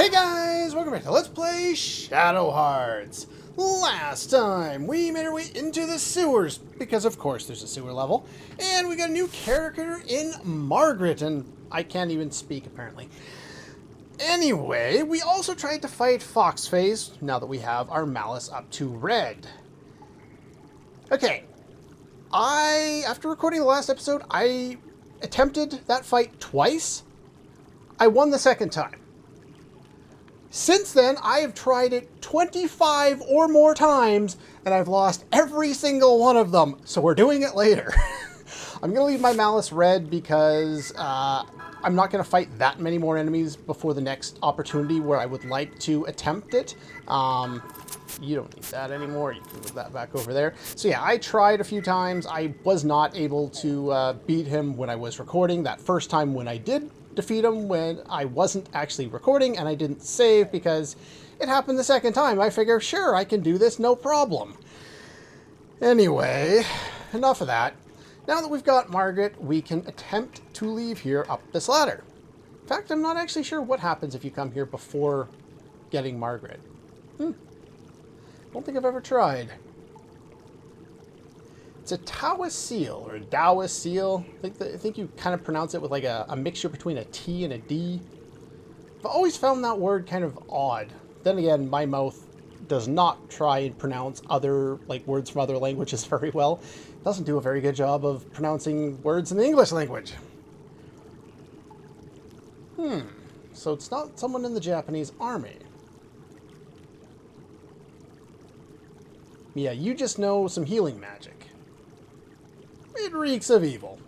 Hey guys, welcome back to Let's Play Shadow Hearts. Last time, we made our way into the sewers, because of course there's a sewer level, and we got a new character in Margaret, and I can't even speak apparently. Anyway, we also tried to fight Foxface, now that we have our malice up to red. Okay, after recording the last episode, I attempted that fight twice. I won the second time. Since then, I have tried it 25 or more times, and I've lost every single one of them, so we're doing it later. I'm going to leave my malice red because I'm not going to fight that many more enemies before the next opportunity where I would like to attempt it. You don't need that anymore. You can move that back over there. So yeah, I tried a few times. I was not able to beat him when I was recording. That first time when I did defeat him, when I wasn't actually recording and I didn't save because it happened the second time. I figure, sure, I can do this, no problem. Anyway, enough of that. Now that we've got Margaret, we can attempt to leave here up this ladder. In fact, I'm not actually sure what happens if you come here before getting Margaret. Don't think I've ever tried. It's a Taoist seal, or a Taoist seal. I think you kind of pronounce it with like a mixture between a T and a D. I've always found that word kind of odd. Then again, my mouth does not try and pronounce other words from other languages very well. It doesn't do a very good job of pronouncing words in the English language. So it's not someone in the Japanese army. Yeah, you just know some healing magic. It reeks of evil.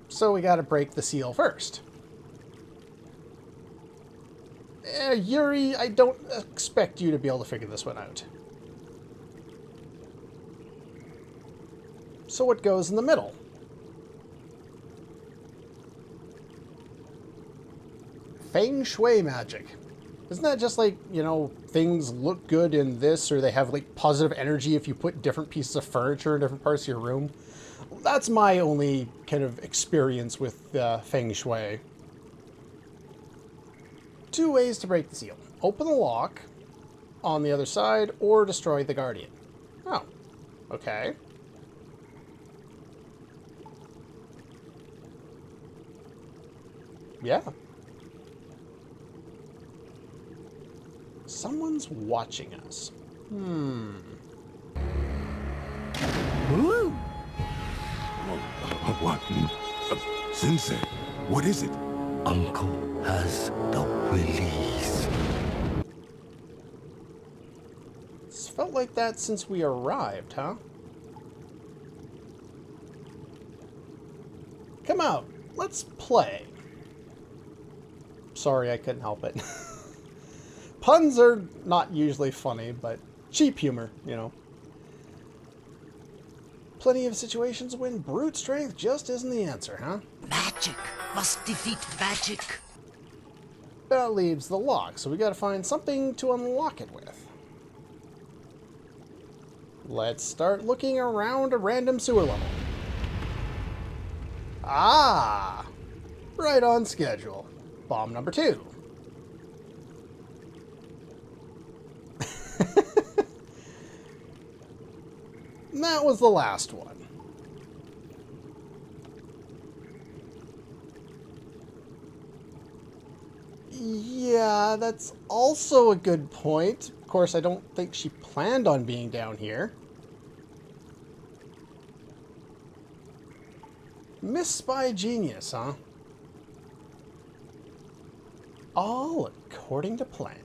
So we gotta break the seal first. Yuri, I don't expect you to be able to figure this one out. So what goes in the middle? Feng Shui magic. Isn't that just like, you know, things look good in this, or they have like positive energy if you put different pieces of furniture in different parts of your room? That's my only kind of experience with Feng Shui. Two ways to break the seal. Open the lock on the other side, or destroy the guardian. Oh, okay. Yeah. Someone's watching us. What? Sensei, what is it? Uncle has the release. It's felt like that since we arrived, huh? Come out. Let's play. Sorry, I couldn't help it. Puns are not usually funny, but cheap humor, you know. Plenty of situations when brute strength just isn't the answer, huh? Magic must defeat magic. That leaves the lock, so we gotta find something to unlock it with. Let's start looking around a random sewer level. Ah! Right on schedule. Bomb number 2. That was the last one. Yeah, that's also a good point. Of course, I don't think she planned on being down here. Miss Spy Genius, huh? All according to plan.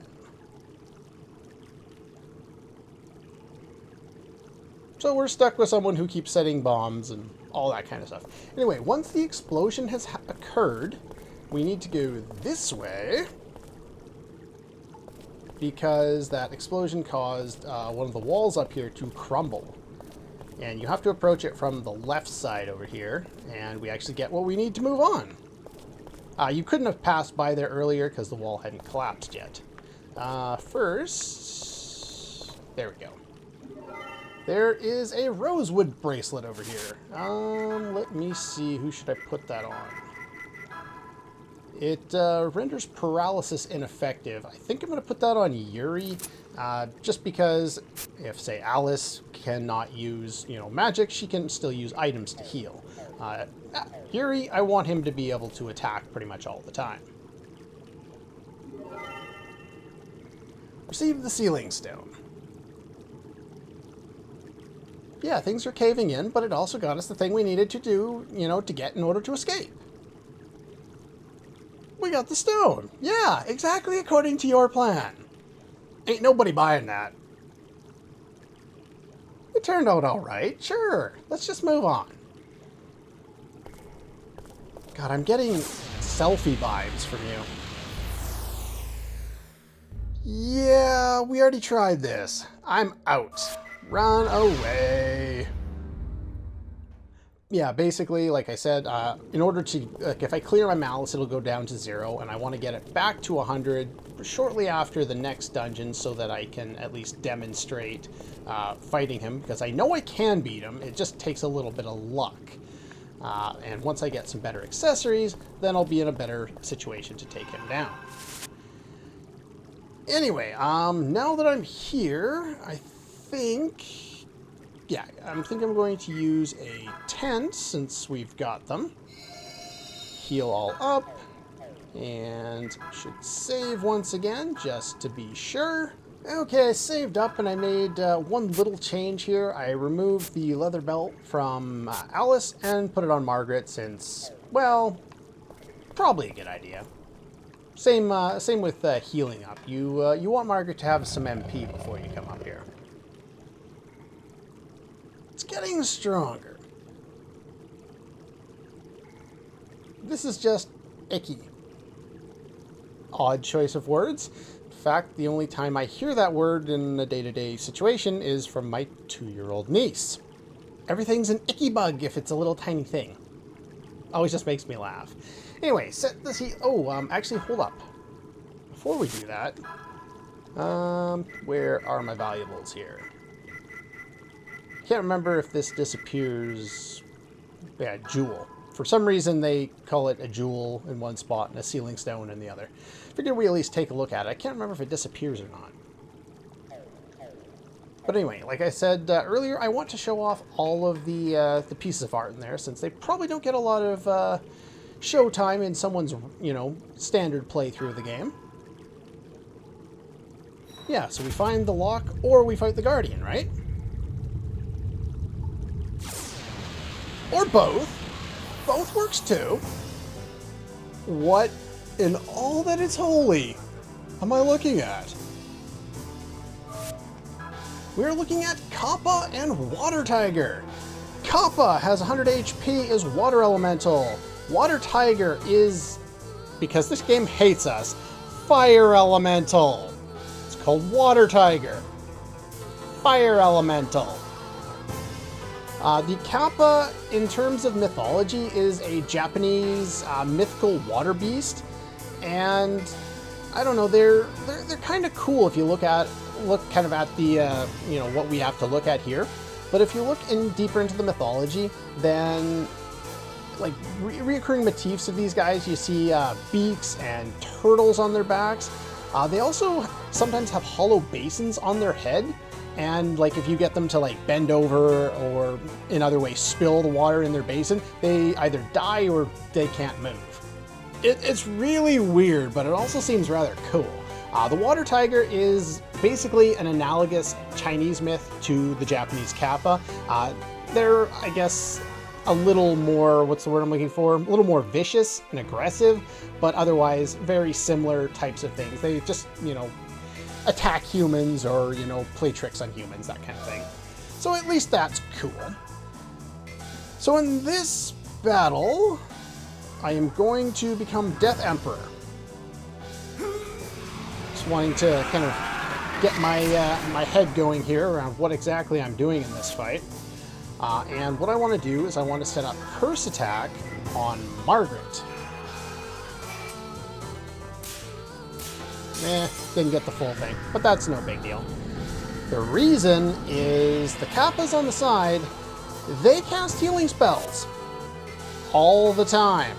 So we're stuck with someone who keeps setting bombs and all that kind of stuff. Anyway, once the explosion has occurred, we need to go this way, because that explosion caused one of the walls up here to crumble. And you have to approach it from the left side over here, and we actually get what we need to move on. You couldn't have passed by there earlier because the wall hadn't collapsed yet. First, there we go. There is a rosewood bracelet over here. Let me see. Who should I put that on? It renders paralysis ineffective. I think I'm going to put that on Yuri, just because if, say, Alice cannot use, magic, she can still use items to heal. Yuri, I want him to be able to attack pretty much all the time. Receive the Sealing Stone. Yeah, things are caving in, but it also got us the thing we needed to do, to get in order to escape. We got the stone. Yeah, exactly according to your plan. Ain't nobody buying that. It turned out all right. Sure, let's just move on. God, I'm getting selfie vibes from you. Yeah, we already tried this. I'm out. Run away. Yeah, basically, like I said, in order to, if I clear my malice, it'll go down to 0, and I want to get it back to 100 shortly after the next dungeon so that I can at least demonstrate fighting him, because I know I can beat him, it just takes a little bit of luck. And once I get some better accessories, then I'll be in a better situation to take him down. Anyway, now that I'm here, I think I'm going to use a tent since we've got them. Heal all up, and should save once again just to be sure. Okay, I saved up and I made one little change here. I removed the leather belt from Alice and put it on Margaret since, well, probably a good idea. Same with healing up. You want Margaret to have some MP before you come up here. It's getting stronger. This is just icky. Odd choice of words. In fact, the only time I hear that word in a day-to-day situation is from my 2-year-old niece. Everything's an icky bug if it's a little tiny thing. Always just makes me laugh. Anyway, set this heat. Oh, actually, hold up. Before we do that, where are my valuables here? Can't remember if this disappears. Yeah, jewel. For some reason, they call it a jewel in one spot and a sealing stone in the other. Figured we at least take a look at it. I can't remember if it disappears or not. But anyway, like I said earlier, I want to show off all of the pieces of art in there, since they probably don't get a lot of show time in someone's, standard playthrough of the game. Yeah, so we find the lock or we fight the Guardian, right? Or both. Both works too. What in all that is holy am I looking at? We're looking at Kappa and Water Tiger. Kappa has 100 HP, is Water Elemental. Water Tiger is, because this game hates us, Fire Elemental. It's called Water Tiger. Fire Elemental. The Kappa, in terms of mythology, is a Japanese mythical water beast, and I don't know, they're kind of cool if you look kind of at the what we have to look at here. But if you look deeper into the mythology, then like reoccurring motifs of these guys, you see beaks and turtles on their backs. They also sometimes have hollow basins on their head. And like if you get them to like bend over or in other ways spill the water in their basin, they either die or they can't move. It's really weird, but it also seems rather cool. The Water Tiger is basically an analogous Chinese myth to the Japanese Kappa. They're, I guess, a little more, what's the word I'm looking for? A little more vicious and aggressive, but otherwise very similar types of things. They just, attack humans or, play tricks on humans, that kind of thing. So at least that's cool. So in this battle, I am going to become Death Emperor. Just wanting to kind of get my head going here around what exactly I'm doing in this fight. And what I want to do is I want to set up Curse Attack on Margaret. Didn't get the full thing, but that's no big deal. The reason is the Kappas on the side, they cast healing spells all the time.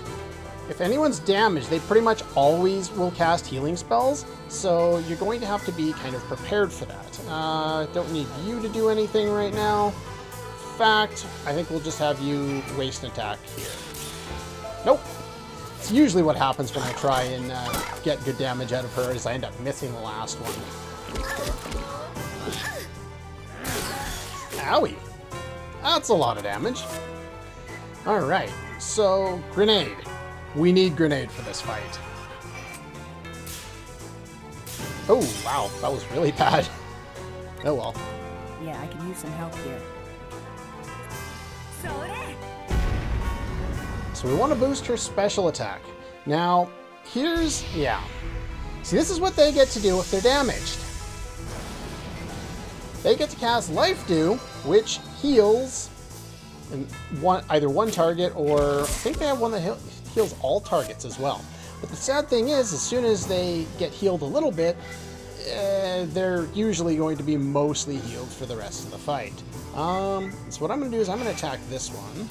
if anyone's damaged, they pretty much always will cast healing spells, so you're going to have to be kind of prepared for that. Don't need you to do anything right now. In fact, I think we'll just have you waste an attack here. Nope. It's usually what happens when I try and get good damage out of her, is I end up missing the last one. Owie. That's a lot of damage. Alright, so grenade. We need grenade for this fight. Oh, wow, that was really bad. Oh well. Yeah, I can use some help here. So we want to boost her special attack. Now, here's... yeah. See, this is what they get to do if they're damaged. They get to cast Life Dew, which heals either one target, or I think they have one that heals all targets as well. But the sad thing is, as soon as they get healed a little bit, they're usually going to be mostly healed for the rest of the fight. So what I'm going to do is I'm going to attack this one.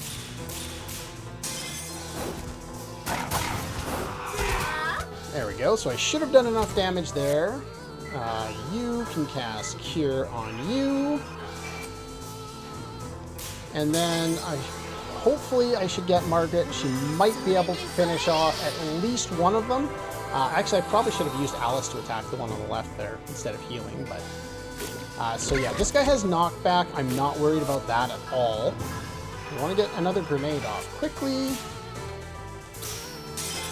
There we go. So I should have done enough damage there. You can cast Cure on you. And then hopefully I should get Margaret. She might be able to finish off at least one of them. Actually, I probably should have used Alice to attack the one on the left there instead of healing. But so yeah, this guy has knockback. I'm not worried about that at all. I want to get another grenade off quickly.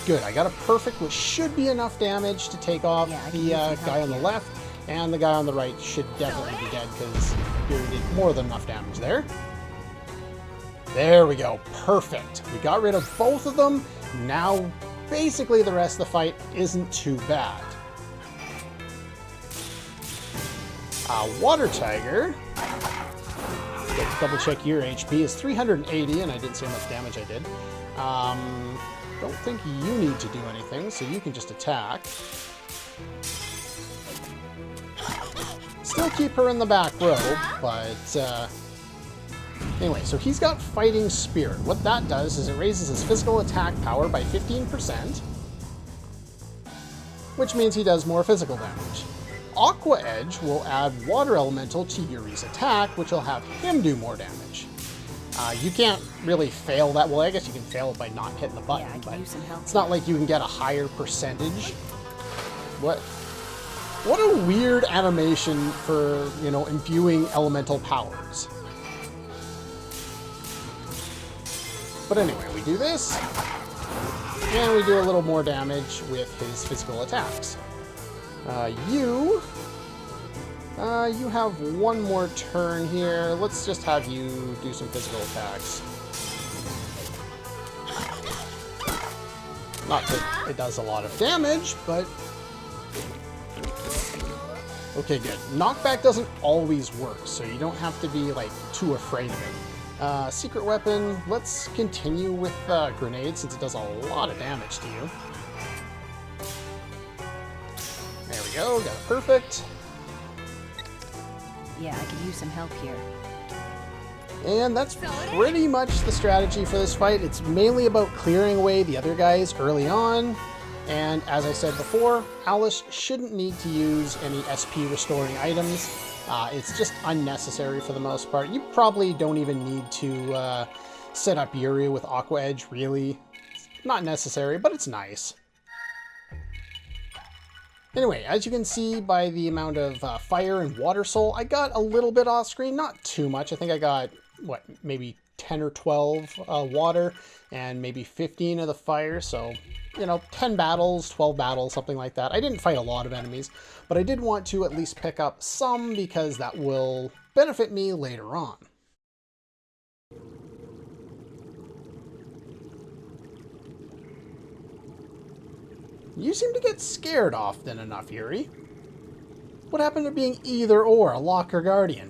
Good, I got a perfect, which should be enough damage to take off the guy on the left, and the guy on the right should definitely be dead, because you did more than enough damage there. There we go, perfect. We got rid of both of them. Now, basically the rest of the fight isn't too bad. Water Tiger, let's double check your HP, is 380, and I didn't see how much damage I did. Don't think you need to do anything, so you can just attack. Still keep her in the back row, but anyway, so he's got Fighting Spirit. What that does is it raises his physical attack power by 15%, which means he does more physical damage. Aqua Edge will add Water Elemental to Yuri's attack, which will have him do more damage. You can't really fail that. Well, I guess you can fail it by not hitting the button, Yeah, I can use some help. It's not like you can get a higher percentage. What a weird animation for, you know, imbuing elemental powers. But anyway, we do this, and we do a little more damage with his physical attacks. You have one more turn here. Let's just have you do some physical attacks. Not that it does a lot of damage, but... okay, good. Knockback doesn't always work, so you don't have to be, like, too afraid of it. Secret weapon, let's continue with grenade, since it does a lot of damage to you. There we go, got it perfect. Yeah, I could use some help here. And that's pretty much the strategy for this fight. It's mainly about clearing away the other guys early on. And as I said before, Alice shouldn't need to use any SP restoring items. It's just unnecessary for the most part. You probably don't even need to set up Yuri with Aqua Edge, really. It's not necessary, but it's nice. Anyway, as you can see by the amount of fire and water soul, I got a little bit off screen, not too much. I think I got, what, maybe 10 or 12 water and maybe 15 of the fire. So, you know, 10 battles, 12 battles, something like that. I didn't fight a lot of enemies, but I did want to at least pick up some because that will benefit me later on. You seem to get scared often enough, Yuri. What happened to being either or, a lock or guardian?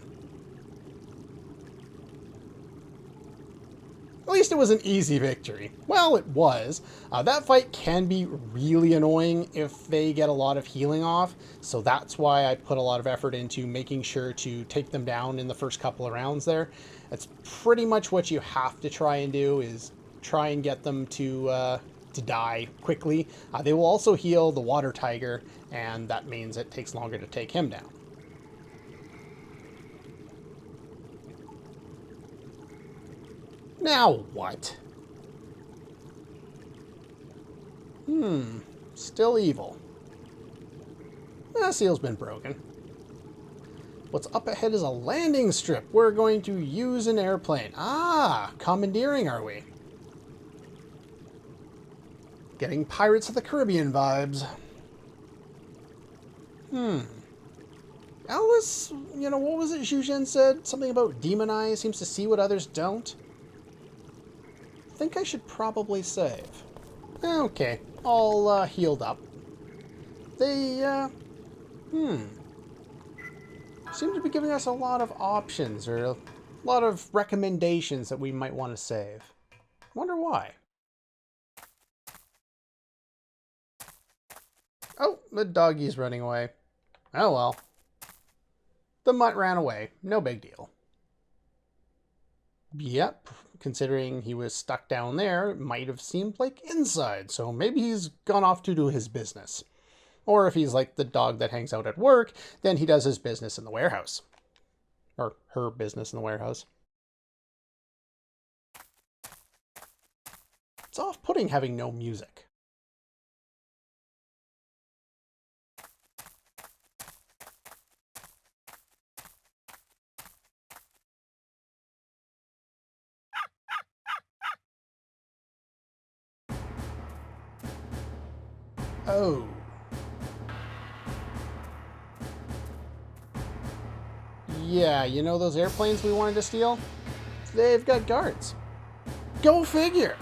At least it was an easy victory. Well, it was. That fight can be really annoying if they get a lot of healing off, so that's why I put a lot of effort into making sure to take them down in the first couple of rounds there. That's pretty much what you have to try and do, is try and get them to to die quickly. They will also heal the water tiger, and that means it takes longer to take him down. Now what? Still evil. Seal's been broken. What's up ahead is a landing strip. We're going to use an airplane. Ah, commandeering, are we? Getting Pirates of the Caribbean vibes. Alice, what was it Zhuzhen said? Something about demon eyes, seems to see what others don't. I think I should probably save. Okay, all healed up. They, seem to be giving us a lot of options, or a lot of recommendations that we might want to save. Wonder why. Oh, the doggie's running away. Oh well. The mutt ran away. No big deal. Yep, considering he was stuck down there, it might have seemed like inside, so maybe he's gone off to do his business. Or if he's like the dog that hangs out at work, then he does his business in the warehouse. Or her business in the warehouse. It's off-putting having no music. Oh. Yeah, those airplanes we wanted to steal? They've got guards. Go figure!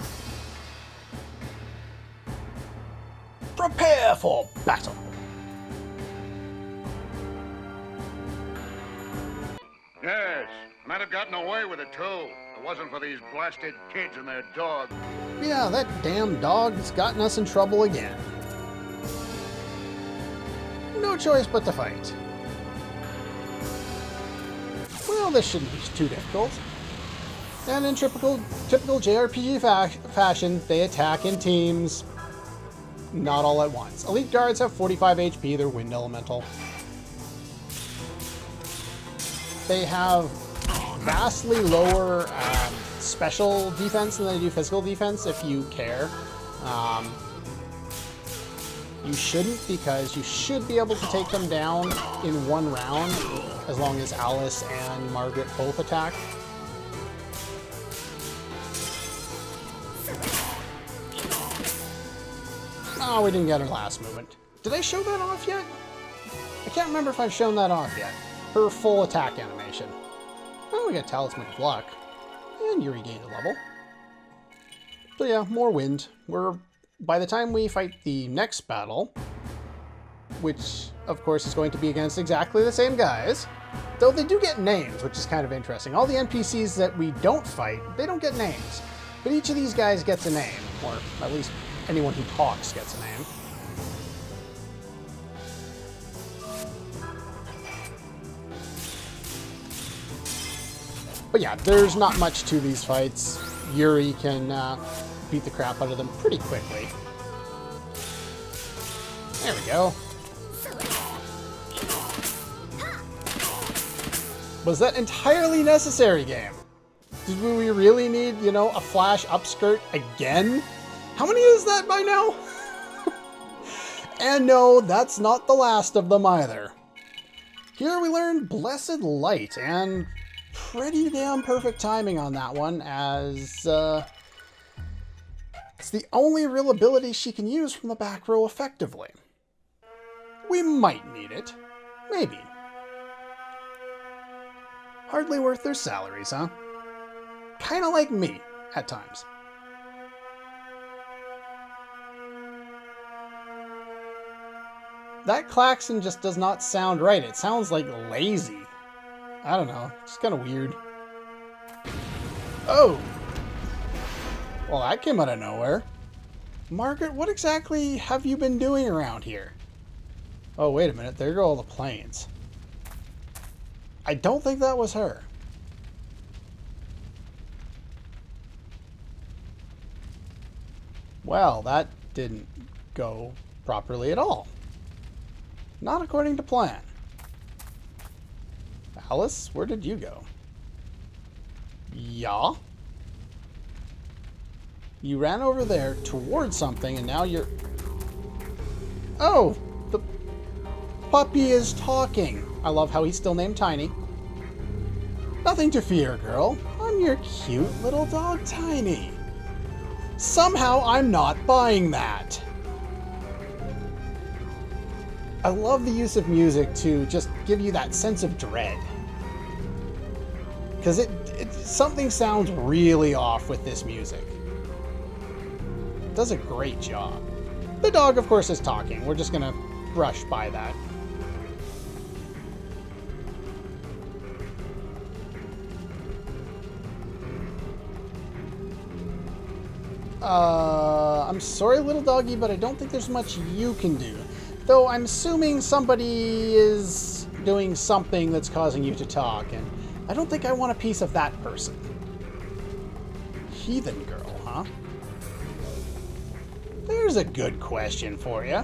Prepare for battle! Yes, might have gotten away with it too. If it wasn't for these blasted kids and their dog. Yeah, that damn dog's gotten us in trouble again. No choice but to fight. Well, this shouldn't be too difficult. And in typical JRPG fashion, they attack in teams. Not all at once. Elite guards have 45 HP, they're wind elemental. They have vastly lower special defense than they do physical defense, if you care. You shouldn't, because you should be able to take them down in one round, as long as Alice and Margaret both attack. Oh, we didn't get her last movement. Did I show that off yet? I can't remember if I've shown that off yet. Her full attack animation. Oh, we got Talisman of Luck. And Yuri gained a level. So yeah, more wind. By the time we fight the next battle, which of course is going to be against exactly the same guys, though they do get names, which is kind of interesting. All the NPCs that we don't fight, they don't get names. But each of these guys gets a name, or at least anyone who talks gets a name. But yeah, there's not much to these fights. Yuri can beat the crap out of them pretty quickly. There we go. Was that entirely necessary, game? Did we really need, a flash upskirt again? How many is that by now? And no, that's not the last of them either. Here we learn Blessed Light, and pretty damn perfect timing on that one, as it's the only real ability she can use from the back row effectively. We might need it. Maybe. Hardly worth their salaries, huh? Kinda like me, at times. That klaxon just does not sound right. It sounds like lazy. I don't know. It's kind of weird. Oh! Well, that came out of nowhere. Margaret, what exactly have you been doing around here? Oh, wait a minute. There go all the planes. I don't think that was her. Well, that didn't go properly at all. Not according to plan. Alice, where did you go? Yeah? You ran over there towards something and now you're... Oh! The puppy is talking. I love how he's still named Tiny. Nothing to fear, girl. I'm your cute little dog, Tiny. Somehow I'm not buying that. I love the use of music to just give you that sense of dread. Because something sounds really off with this music. It does a great job. The dog, of course, is talking. We're just going to brush by that. I'm sorry, little doggy, but I don't think there's much you can do. Though I'm assuming somebody is doing something that's causing you to talk, and I don't think I want a piece of that person. Heathen girl, huh? There's a good question for you.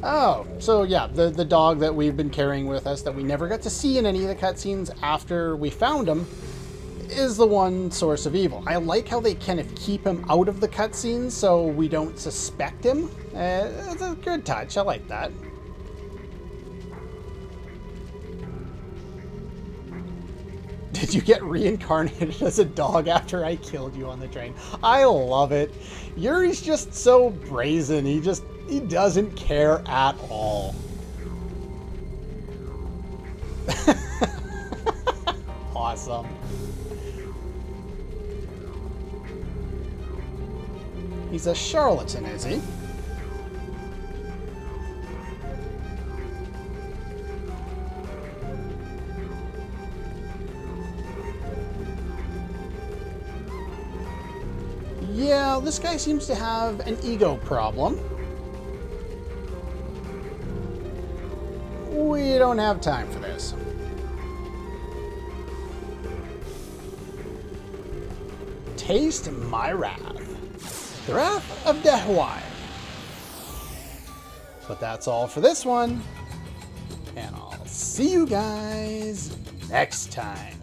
Oh, so yeah, the dog that we've been carrying with us that we never got to see in any of the cutscenes after we found him is the one source of evil. I like how they kind of keep him out of the cutscenes so we don't suspect him. It's a good touch. I like that. Did you get reincarnated as a dog after I killed you on the train? I love it. Yuri's just so brazen. He doesn't care at all. Awesome. He's a charlatan, is he? Yeah, this guy seems to have an ego problem. We don't have time for this. Taste my wrath. The Wrath of Dehwai. But that's all for this one. And I'll see you guys next time.